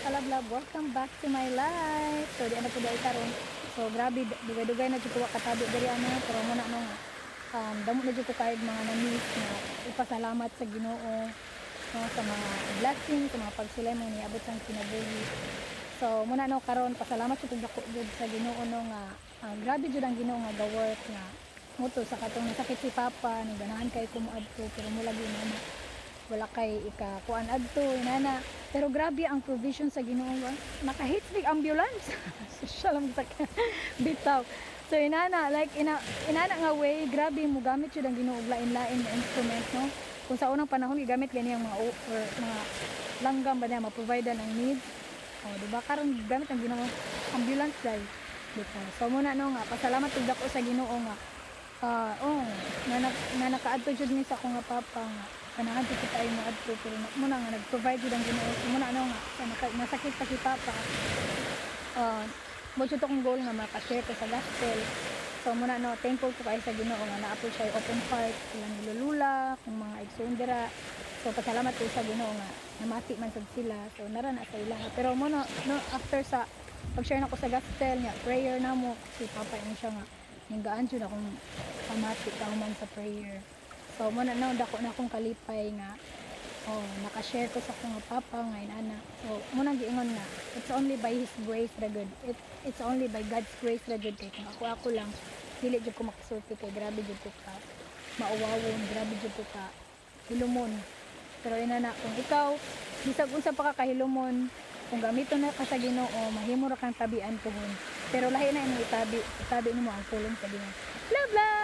Kalab-lab, welcome back to my life. So di ano po dahil karon. So grabe dugay-dugay na jud ko katabi diri ano pero mo na nung damo na jud ko kay mga na-miss na ipasalamat sa Ginoo no, sa mga blessings, sa mga pagsulay mo niabot sang kinabuhi. So muna no karon pasalamat jud dako jud sa Ginoo no nga grabe jud ang Ginoo nga ga-work nga muto sa katong nasakit si Papa ni ganahan kay kumuadto pero mo lagi na wala kay ikakuan adto inana pero grabe ang provision sa Ginoo naka-hit big ambulance social lang sa bitaw so inana like inana nga way grabe mo gamit jud ang Ginoo lain-lain na instrument no kung sa unang panahon gigamit kani ang mga mga langgam ba niya ma-provide ang needs di ba karon gamit ang Ginoo ambulance dai bitaw so muna no nga pasalamat pud ako sa Ginoo nga na nakaadto jud ni sa akong papa nga kanahan jud tayo mo adto pero muna nga nag-provide jud ang Ginoo muna ano nga nasakit pa si papa mo jud akong goal nga maka-share ko sa gospel so muna no thankful ko kay sa Ginoo nga naa po siya open heart ilang nilulula kung mga igsoon so pasalamat ko sa Ginoo nga namati man sad sila so narana sa ilaha pero muna no after sa pag-share nako sa gospel nga prayer namo si papa yun siya nga hinggaan jud akong pamati kauman sa prayer so muna no dako na akong kalipay nga naka-share ko sa akong papa nga inana so muna giingon nga it's only by his grace ra good it's only by God's grace ra good kay kung ako lang dili jud ko makasulti kay grabe jud ko ka mauwawon grabe jud ko ka hilumon pero inana kung ikaw bisag unsa pa ka kahilumon kung gamiton na ka sa Ginoo mahimo ra kang tabian tuhon pero lahi na imong itabi nimo ang pulong sa Ginoo love